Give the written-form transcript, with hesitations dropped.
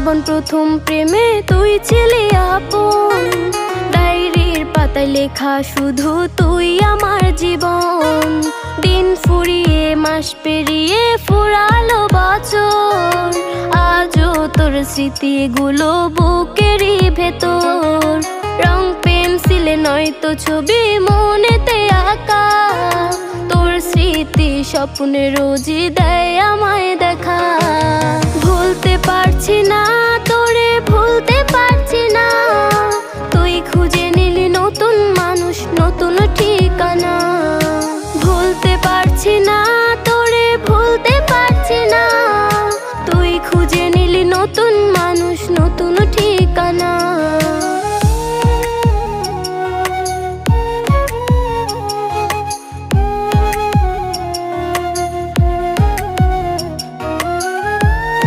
জীবন প্রথম প্রেমে তুই ছিলি আপন, ডায়েরির পাতায় লেখা শুধু তুই আমার জীবন। দিন ফুরিয়ে মাস পেরিয়ে ফুরালো বছর, আজও তোর স্মৃতিগুলো বুকেরই ভেতর। রং পেন্সিলে নয়তো ছবি মনেতে আঁকা, তোর স্মৃতি স্বপ্নে রোজই দেয় আমায় দেখা।